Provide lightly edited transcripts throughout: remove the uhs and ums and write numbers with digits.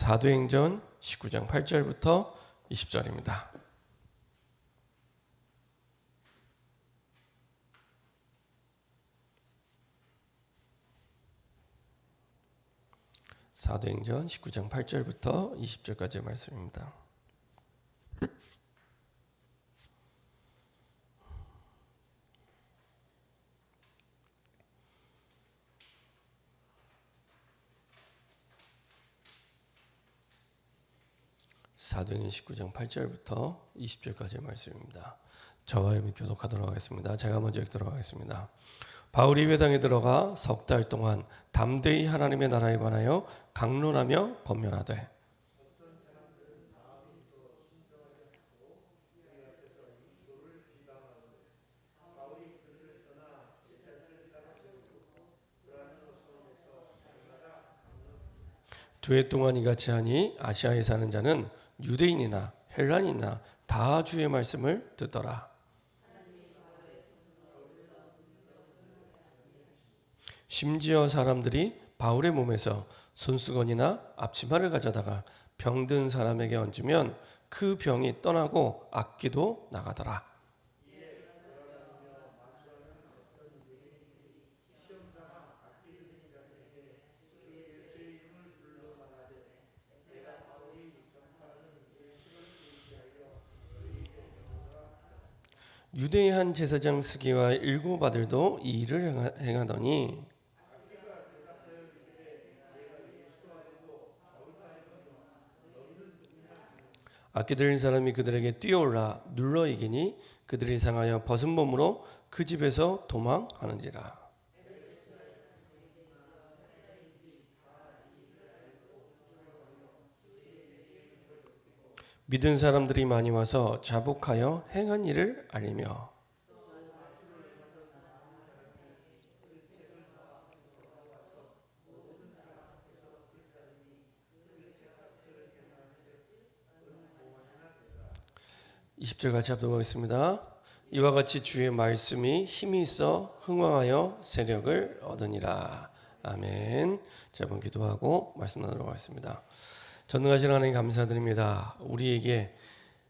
사도행전 19장 8절부터 20절입니다. 사도행전 19장 8절부터 20절까지의 말씀입니다. 사도행전 19장 8절부터 20절까지의 말씀입니다. 저와 여러분이 교독하도록 하겠습니다. 제가 먼저 읽도록 하겠습니다. 바울이 회당에 들어가 석 달 동안 담대히 하나님의 나라에 관하여 강론하며 권면하되 두 해 동안 이같이 하니 아시아에 사는 자는 유대인이나 헬라인이나 다 주의 말씀을 듣더라. 심지어 사람들이 바울의 몸에서 손수건이나 앞치마를 가져다가 병든 사람에게 얹으면 그 병이 떠나고 악기도 나가더라. 유대의 한 제사장 스기와 일곱 아들도 이 일을 행하더니 악기 들린 사람이 그들에게 뛰어올라 눌러 이기니 그들이 상하여 벗은 몸으로 그 집에서 도망하는지라. 믿은 사람들이 많이 와서 자복하여 행한 일을 알리며 (20절) 같이 합독 하겠습니다. 이와 같이 주의 말씀이 힘이 있어 흥왕하여 세력을 얻으니라. 아멘. 자, 한번 기도하고 말씀 나누도록 하겠습니다. 전능하신 하나님 감사드립니다. 우리에게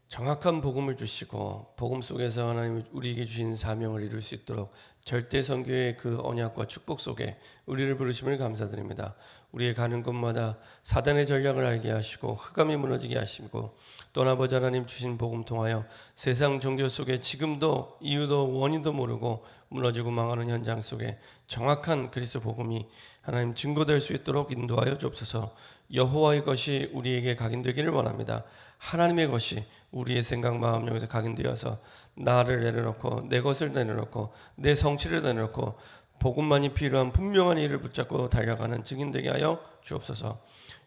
정확한 복음을 주시고 복음 속에서 하나님 우리에게 주신 사명을 이룰 수 있도록 절대 선교의 그 언약과 축복 속에 우리를 부르심을 감사드립니다. 우리의 가는 곳마다 사단의 전략을 알게 하시고 흑암이 무너지게 하시고 또 아버지 하나님 주신 복음 통하여 세상 종교 속에 지금도 이유도 원인도 모르고 무너지고 망하는 현장 속에 정확한 그리스도 복음이 하나님 증거될 수 있도록 인도하여 주옵소서. 여호와의 것이 우리에게 각인되기를 원합니다. 하나님의 것이 우리의 생각 마음 여기서 각인되어서 나를 내려놓고 내 것을 내려놓고 내 성취를 내려놓고 복음만이 필요한 분명한 일을 붙잡고 달려가는 증인되게 하여 주옵소서.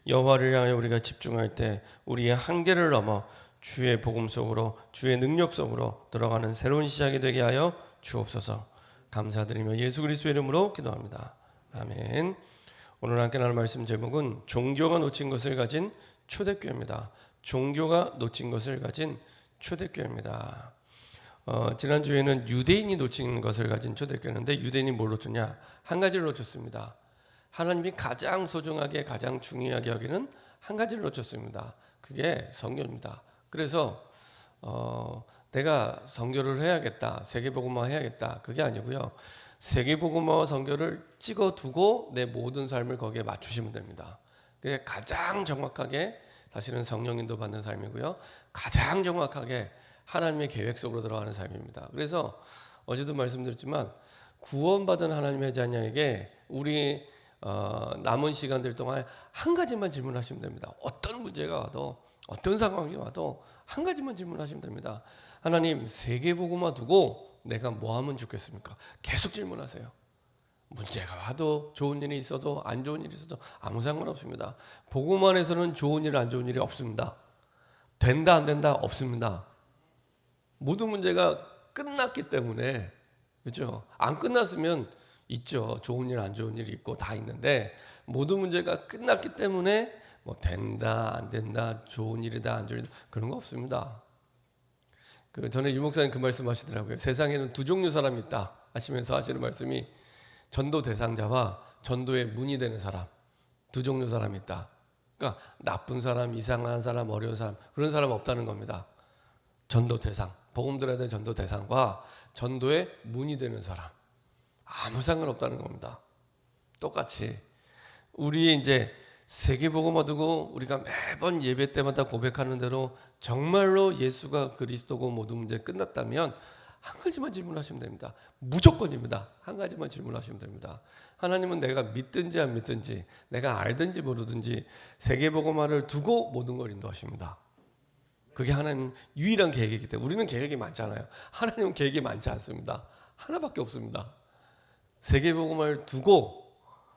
여호와를 향해 우리가 집중할 때 우리의 한계를 넘어 주의 복음 속으로 주의 능력 속으로 들어가는 새로운 시작이 되게 하여 주옵소서. 감사드리며 예수 그리스도의 이름으로 기도합니다. 아멘. 오늘 함께 나눌 말씀 제목은 종교가 놓친 것을 가진 초대교회입니다. 종교가 놓친 것을 가진 초대교회입니다. 지난주에는 유대인이 놓친 것을 가진 초대교회인데 유대인이 뭘 놓쳤냐? 한 가지를 놓쳤습니다. 하나님이 가장 소중하게 가장 중요하게 여기는 한 가지를 놓쳤습니다. 그게 선교입니다. 그래서 내가 선교를 해야겠다, 세계복음화 해야겠다, 그게 아니고요. 세계복음화와 선교를 찍어두고 내 모든 삶을 거기에 맞추시면 됩니다. 그게 가장 정확하게 사실은 성령인도 받는 삶이고요. 가장 정확하게 하나님의 계획 속으로 들어가는 삶입니다. 그래서 어제도 말씀드렸지만 구원받은 하나님의 자녀에게 우리 남은 시간들 동안 한 가지만 질문하시면 됩니다. 어떤 문제가 와도 어떤 상황이 와도 한 가지만 질문하시면 됩니다. 하나님, 세계복음화 두고 내가 뭐 하면 좋겠습니까? 계속 질문하세요. 문제가 와도 좋은 일이 있어도 안 좋은 일이 있어도 아무 상관없습니다. 복음 안에서는 좋은 일 안 좋은 일이 없습니다. 된다 안 된다 없습니다. 모든 문제가 끝났기 때문에, 그렇죠? 안 끝났으면 있죠. 좋은 일 안 좋은 일이 있고 다 있는데 모든 문제가 끝났기 때문에 뭐 된다 안 된다 좋은 일이다 안 좋은 일이다 그런 거 없습니다. 그 전에 유 목사님 그 말씀 하시더라고요. 세상에는 두 종류 사람이 있다 하시면서 하시는 말씀이 전도 대상자와 전도의 문이 되는 사람, 두 종류 사람이 있다. 그러니까 나쁜 사람, 이상한 사람, 어려운 사람 그런 사람 없다는 겁니다. 전도 대상, 복음 들어야 될 전도 대상과 전도의 문이 되는 사람 아무 상관없다는 겁니다. 똑같이 우리 이제 세계복음화 두고 우리가 매번 예배 때마다 고백하는 대로 정말로 예수가 그리스도고 모든 문제 끝났다면 한 가지만 질문하시면 됩니다. 무조건입니다. 한 가지만 질문하시면 됩니다. 하나님은 내가 믿든지 안 믿든지 내가 알든지 모르든지 세계복음화를 두고 모든 걸 인도하십니다. 그게 하나님 유일한 계획이기 때문에 우리는 계획이 많잖아요. 하나님은 계획이 많지 않습니다. 하나밖에 없습니다. 세계복음화를 두고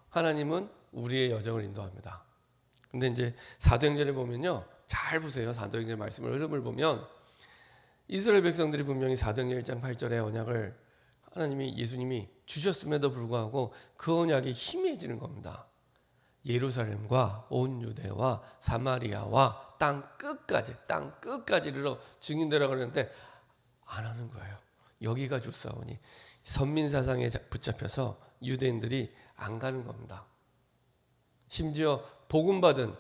하나님은 우리의 여정을 인도합니다. 근데 이제 사도행전에 보면요. 잘 보세요. 사도행전 말씀을 흐름을 보면 이스라엘 백성들이 분명히 사도행전 1장 8절에 언약을 하나님이 예수님이 주셨음에도 불구하고 그 언약이 희미해지는 겁니다. 예루살렘과 온 유대와 사마리아와 땅 끝까지 이르러 증인되라 그러는데 안 하는 거예요. 여기가 좋사오니 선민 사상에 붙잡혀서 유대인들이 안 가는 겁니다. 심지어 복음 받은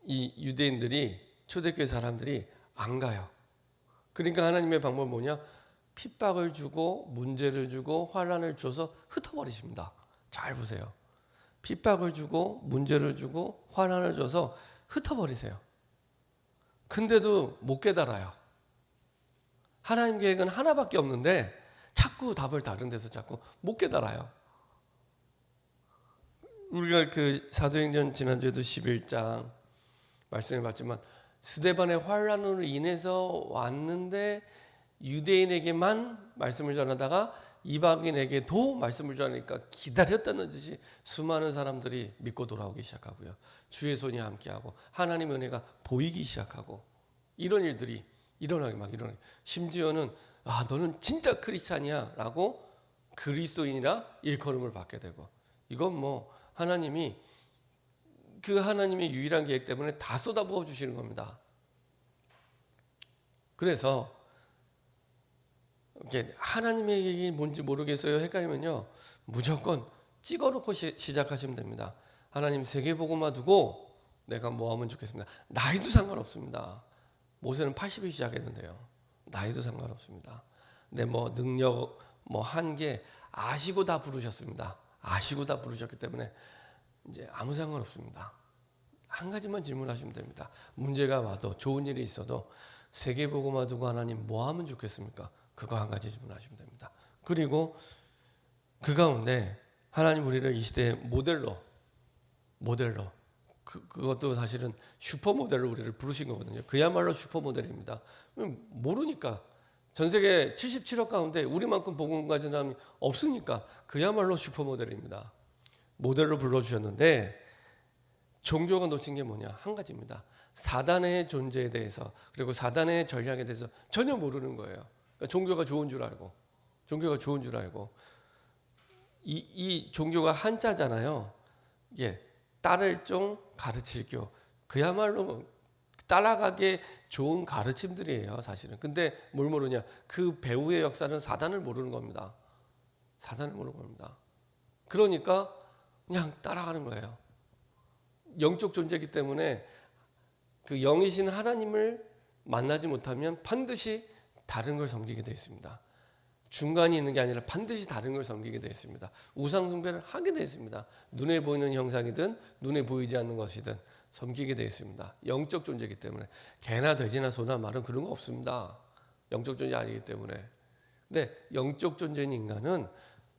이 유대인들이 초대교회 사람들이 안 가요. 그러니까 하나님의 방법은 뭐냐? 핍박을 주고 문제를 주고 환난을 줘서 흩어버리십니다. 잘 보세요. 핍박을 주고 문제를 주고 환난을 줘서 흩어버리세요. 근데도 못 깨달아요. 하나님 계획은 하나밖에 없는데 자꾸 답을 다른 데서 자꾸 못 깨달아요. 우리가 그 사도행전 지난주에도 11장 말씀을 봤지만 스데반의 환난으로 인해서 왔는데 유대인에게만 말씀을 전하다가 이방인에게도 말씀을 전하니까 기다렸다는 듯이 수많은 사람들이 믿고 돌아오기 시작하고요. 주의 손이 함께하고 하나님의 은혜가 보이기 시작하고 이런 일들이 일어나기 막 일어나요. 심지어는 너는 진짜 크리스찬이야 라고 그리스도인이라 일컬음을 받게 되고 이건 뭐 하나님이 그 하나님의 유일한 계획 때문에 다 쏟아부어 주시는 겁니다. 그래서 이게 하나님의 계획이 뭔지 모르겠어요 헷갈리면요 무조건 찍어놓고 시작하시면 됩니다. 하나님 세계복음화 두고 내가 뭐 하면 좋겠습니다. 나이도 상관없습니다. 모세는 80이 시작했는데요. 나이도 상관없습니다. 내 뭐 능력 뭐 한계 아시고 다 부르셨습니다. 아시고 다 부르셨기 때문에 이제 아무 상관없습니다. 한 가지만 질문하시면 됩니다. 문제가 와도 좋은 일이 있어도 세계복음화 두고 하나님 뭐 하면 좋겠습니까? 그거 한 가지 질문하시면 됩니다. 그리고 그 가운데 하나님 우리를 이 시대의 모델로 그것도 사실은 슈퍼모델로 우리를 부르신 거거든요. 그야말로 슈퍼모델입니다. 모르니까 전 세계 77억 가운데 우리만큼 복음 가진 사람이 없으니까 그야말로 슈퍼모델입니다. 모델로 불러주셨는데 종교가 놓친 게 뭐냐? 한 가지입니다. 사단의 존재에 대해서 그리고 사단의 전략에 대해서 전혀 모르는 거예요. 그러니까 종교가 좋은 줄 알고 이 종교가 한자잖아요. 예, 따를 종 가르칠 교 그야말로 따라가기 좋은 가르침들이에요 사실은. 근데 뭘 모르냐? 그 배후의 역사는 사단을 모르는 겁니다. 그러니까 그냥 따라가는 거예요. 영적 존재이기 때문에 그 영이신 하나님을 만나지 못하면 반드시 다른 걸 섬기게 되어 있습니다. 중간이 있는 게 아니라 반드시 다른 걸 섬기게 되어 있습니다. 우상 숭배를 하게 되어 있습니다. 눈에 보이는 형상이든 눈에 보이지 않는 것이든 섬기게 되어 있습니다. 영적 존재이기 때문에 개나 돼지나 소나 말은 그런 거 없습니다. 영적 존재 아니기 때문에. 근데 영적 존재인 인간은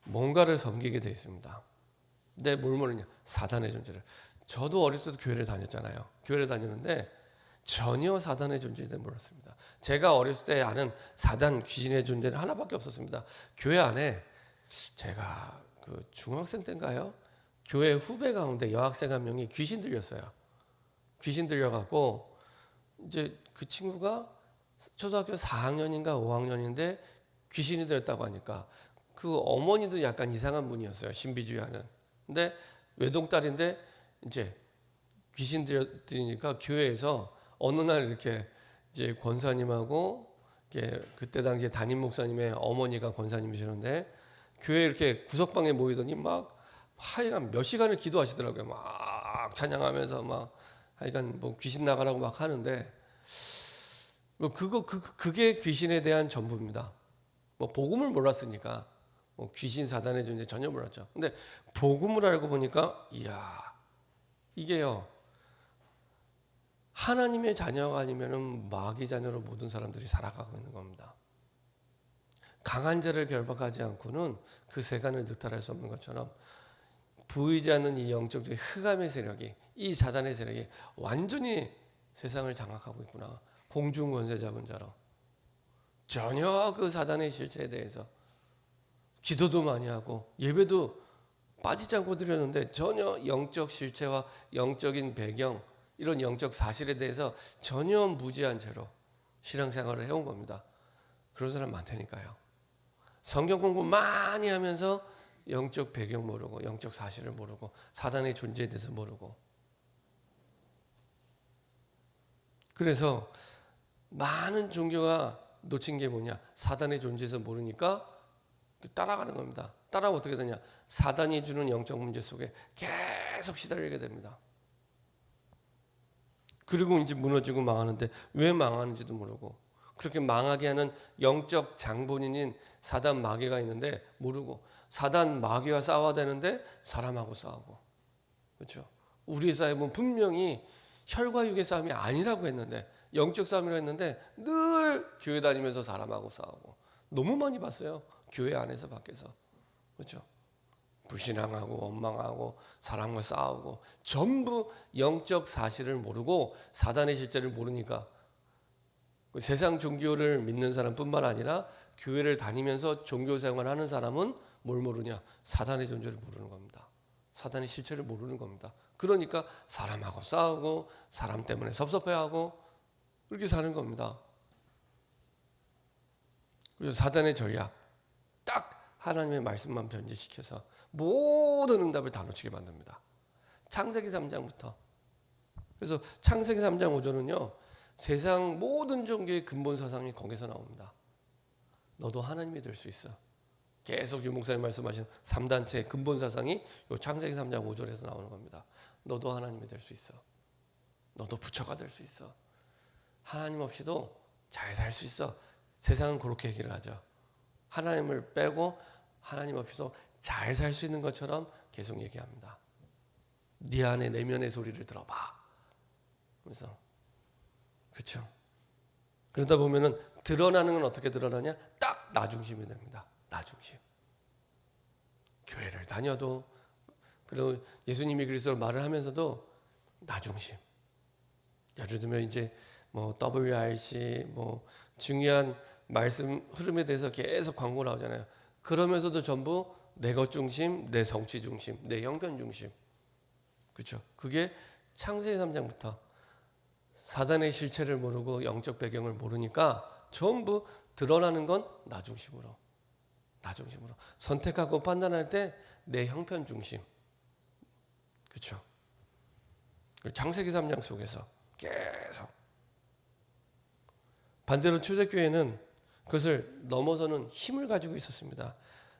뭔가를 섬기게 되어 있습니다. 근데 뭘 모르냐? 사단의 존재를. 저도 어렸을 때 교회를 다녔잖아요. 교회를 다녔는데 전혀 사단의 존재를 몰랐습니다. 제가 어렸을 때 아는 사단 귀신의 존재는 하나밖에 없었습니다. 교회 안에 제가 그 중학생 때인가요? 교회 후배 가운데 여학생 한 명이 귀신 들렸어요. 귀신 들려갖고 이제 그 친구가 초등학교 4학년인가 5학년인데 귀신이 들렸다고 하니까 그 어머니도 약간 이상한 분이었어요. 신비주의하는. 근데 외동딸인데 이제 귀신 들리니까 교회에서 어느 날 이렇게 이제 권사님하고 그때 당시에 담임 목사님의 어머니가 권사님이시는데 교회 이렇게 구석방에 모이더니 막 하여간 몇 시간을 기도하시더라고요. 막 찬양하면서 막 하여간 뭐 귀신 나가라고 막 하는데 뭐 그게 귀신에 대한 전부입니다. 뭐 복음을 몰랐으니까 뭐 귀신 사단의 존재 전혀 몰랐죠. 근데 복음을 알고 보니까 이야 이게요 하나님의 자녀가 아니면은 마귀 자녀로 모든 사람들이 살아가고 있는 겁니다. 강한 자를 결박하지 않고는 그 세간을 늑탈할 수 없는 것처럼 보이지 않는 이 영적인 흑암의 세력이 이 사단의 세력이 완전히 세상을 장악하고 있구나. 공중 권세 잡은 자로 전혀 그 사단의 실체에 대해서 기도도 많이 하고 예배도 빠지지 않고 드렸는데 전혀 영적 실체와 영적인 배경 이런 영적 사실에 대해서 전혀 무지한 채로 신앙생활을 해온 겁니다. 그런 사람 많다니까요. 성경 공부 많이 하면서 영적 배경 모르고 영적 사실을 모르고 사단의 존재에 대해서 모르고 그래서 많은 종교가 놓친 게 뭐냐 사단의 존재에서 모르니까 따라가는 겁니다. 따라가면 어떻게 되냐 사단이 주는 영적 문제 속에 계속 시달리게 됩니다. 그리고 이제 무너지고 망하는데 왜 망하는지도 모르고 그렇게 망하게 하는 영적 장본인인 사단 마귀가 있는데 모르고 사단 마귀와 싸워야 되는데 사람하고 싸우고 그렇죠. 우리 삶은 분명히 혈과 육의 싸움이 아니라고 했는데 영적 싸움이라고 했는데 늘 교회 다니면서 사람하고 싸우고 너무 많이 봤어요. 교회 안에서 밖에서 그렇죠. 불신앙하고 원망하고 사람과 싸우고 전부 영적 사실을 모르고 사단의 실제를 모르니까 세상 종교를 믿는 사람뿐만 아니라 교회를 다니면서 종교 생활하는 사람은 뭘 모르냐 사단의 존재를 모르는 겁니다. 사단의 실체를 모르는 겁니다. 그러니까 사람하고 싸우고 사람 때문에 섭섭해하고 그렇게 사는 겁니다. 그래서 사단의 전략 딱 하나님의 말씀만 변제시켜서 모든 응답을 다 놓치게 만듭니다. 창세기 3장부터. 그래서 창세기 3장 5절은요. 세상 모든 종교의 근본 사상이 거기서 나옵니다. 너도 하나님이 될 수 있어. 계속 유 목사님 말씀하신 3단체의 근본 사상이 요 창세기 3장 5절에서 나오는 겁니다. 너도 하나님이 될 수 있어. 너도 부처가 될 수 있어. 하나님 없이도 잘 살 수 있어. 세상은 그렇게 얘기를 하죠. 하나님을 빼고 하나님 없이도 잘 살 수 있는 것처럼 계속 얘기합니다. 네 안에 내면의 소리를 들어봐. 그래서 그렇죠. 그러다 보면은 드러나는 건 어떻게 드러나냐? 딱 나 중심이 됩니다. 나 중심. 교회를 다녀도 그리고 예수님이 그리스도를 말을 하면서도 나 중심. 예를 들면 이제 뭐 WRC 뭐 중요한 말씀 흐름에 대해서 계속 광고 나오잖아요. 그러면서도 전부 내 것 중심, 내 성취 중심, 내 형편 중심. 그렇죠. 그게 창세기 3장부터 사단의 실체를 모르고 영적 배경을 모르니까 전부 드러나는 건 나 중심으로. 나 중심으로. 선택하고 판단할 때 내 형편 중심. 그렇죠. 창세기 3장 속에서 계속. 반대로 초대교회는 그것을 넘어서는 힘을 가지고 있었습니다.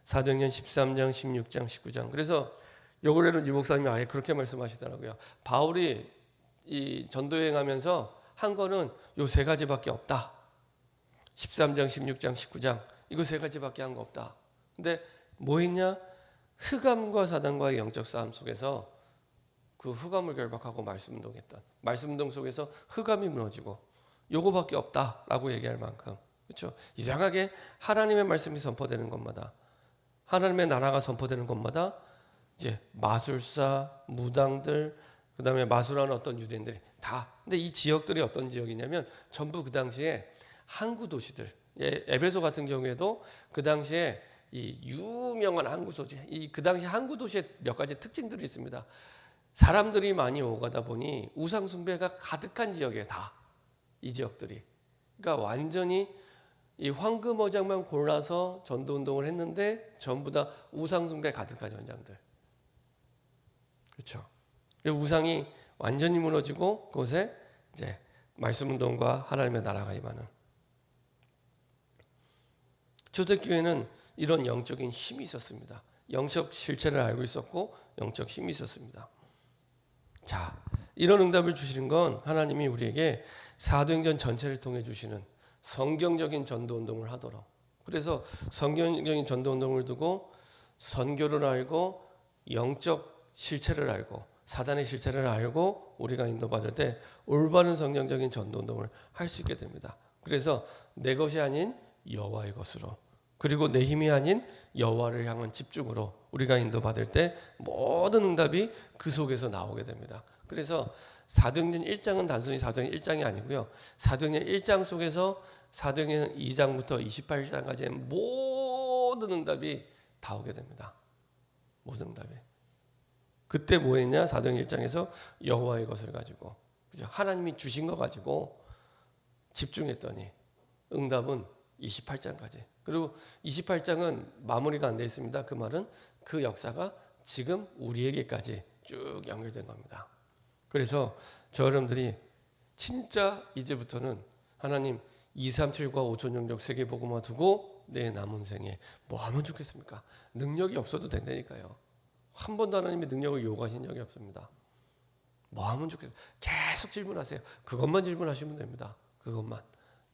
사도행전 13장, 16장, 19장. 그래서 요번에는 유 목사님이 아예 그렇게 말씀하시더라고요. 바울이 이 전도여행하면서 한 거는 요 세 가지밖에 없다. 13장, 16장, 19장 이거 세 가지밖에 한 거 없다. 근데 뭐 했냐? 흑암과 사단과의 영적 싸움 속에서 그 흑암을 결박하고 말씀운동했던 말씀운동 속에서 흑암이 무너지고 요거밖에 없다라고 얘기할 만큼 그렇죠. 이상하게 하나님의 말씀이 선포되는 것마다 하나님의 나라가 선포되는 것마다 이제 마술사, 무당들 그다음에 마술하는 어떤 유대인들이 다. 근데 이 지역들이 어떤 지역이냐면 전부 그 당시에 항구 도시들. 에베소 같은 경우에도 그 당시에 이 유명한 항구 도시, 이 그 당시 항구 도시의 몇 가지 특징들이 있습니다. 사람들이 많이 오가다 보니 우상 숭배가 가득한 지역에 다 이 지역들이. 그러니까 완전히 이 황금어장만 골라서 전도 운동을 했는데 전부 다 우상 숭배 가득한 현장들. 그렇죠. 우상이 완전히 무너지고 그곳에 이제 말씀 운동과 하나님의 나라가 임하는. 초대교회는 이런 영적인 힘이 있었습니다. 영적 실체를 알고 있었고 영적 힘이 있었습니다. 자, 이런 응답을 주시는 건 하나님이 우리에게 사도행전 전체를 통해 주시는 성경적인 전도 운동을 하도록, 그래서 성경적인 전도 운동을 두고 선교를 알고 영적 실체를 알고 사단의 실체를 알고 우리가 인도받을 때 올바른 성경적인 전도 운동을 할 수 있게 됩니다. 그래서 내 것이 아닌 여호와의 것으로, 그리고 내 힘이 아닌 여호와를 향한 집중으로 우리가 인도받을 때 모든 응답이 그 속에서 나오게 됩니다. 그래서 사도행전 1장은 단순히 사도행전 1장이 아니고요. 사도행전 1장 속에서 사도행전 2장부터 28장까지의 모든 응답이 다 오게 됩니다. 모든 응답이. 그때 뭐 했냐? 사도행전 1장에서 여호와의 것을 가지고, 그죠? 하나님이 주신 거 가지고 집중했더니 응답은 28장까지. 그리고 28장은 마무리가 안 돼 있습니다. 그 말은 그 역사가 지금 우리에게까지 쭉 연결된 겁니다. 그래서 저 여러분들이 진짜 이제부터는 하나님 237과 5천 영적 세계복음화 두고 내 남은 생에 뭐 하면 좋겠습니까? 능력이 없어도 된다니까요. 한 번도 하나님의 능력을 요구하신 적이 없습니다. 뭐 하면 좋겠어요? 계속 질문하세요. 그것만 질문하시면 됩니다. 그것만.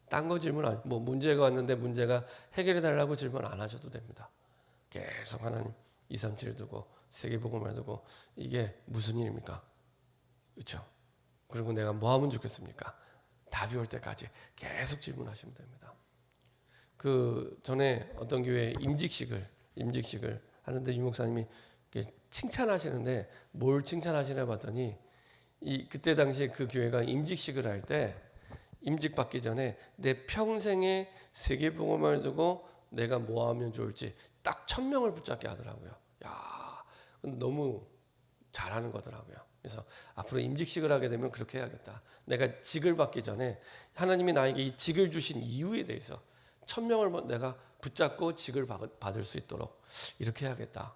딴 거 질문 안, 뭐 문제가 왔는데 문제가 해결해 달라고 질문 안 하셔도 됩니다. 계속 하나님 237 두고 세계복음을 두고 이게 무슨 일입니까? 그렇죠? 그리고 내가 뭐 하면 좋겠습니까? 답이 올 때까지 계속 질문하시면 됩니다. 그 전에 어떤 교회에 임직식을 하는데 유목사님이 칭찬하시는데 뭘 칭찬하시나 봤더니 그때 당시에 그 교회가 임직식을 할 때 임직 받기 전에 내 평생에 세계복음을 두고 내가 뭐 하면 좋을지 딱 1000명을 붙잡게 하더라고요. 야, 너무 잘하는 거더라고요. 그래서 앞으로 임직식을 하게 되면 그렇게 해야겠다. 내가 직을 받기 전에 하나님이 나에게 이 직을 주신 이유에 대해서 1000명을 내가 붙잡고 직을 받을 수 있도록 이렇게 해야겠다.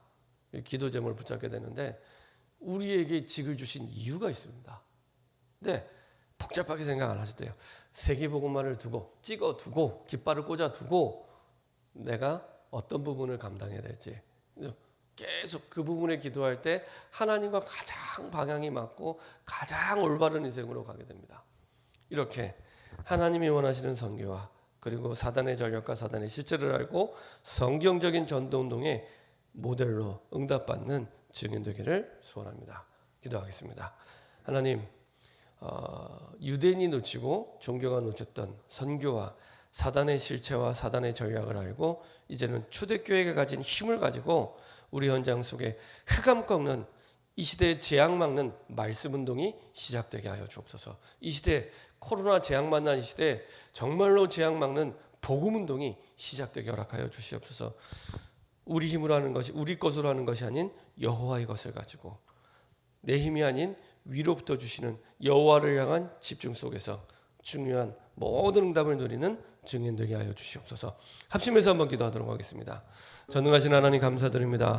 기도 제목을 붙잡게 되는데 우리에게 직을 주신 이유가 있습니다. 근데 복잡하게 생각 안 하셔도 돼요. 세계복음화를 두고 찍어두고 깃발을 꽂아두고 내가 어떤 부분을 감당해야 될지 계속 그 부분에 기도할 때 하나님과 가장 방향이 맞고 가장 올바른 인생으로 가게 됩니다. 이렇게 하나님이 원하시는 선교와 그리고 사단의 전략과 사단의 실체를 알고 성경적인 전도운동의 모델로 응답받는 증인 되기를 소원합니다. 기도하겠습니다. 하나님, 유대인이 놓치고 종교가 놓쳤던 선교와 사단의 실체와 사단의 전략을 알고 이제는 초대교회가 가진 힘을 가지고 우리 현장 속에 흑암 꺾는 이 시대의 재앙 막는 말씀 운동이 시작되게 하여 주옵소서. 이 시대 코로나 재앙 만난 이 시대에 정말로 재앙 막는 복음 운동이 시작되게 허락하여 주시옵소서. 우리 힘으로 하는 것이 우리 것으로 하는 것이 아닌 여호와의 것을 가지고 내 힘이 아닌 위로부터 주시는 여호와를 향한 집중 속에서 중요한 모든 응답을 누리는 증인 되게 하여 주시옵소서. 합심해서 한번 기도하도록 하겠습니다. 전능하신 하나님 감사드립니다.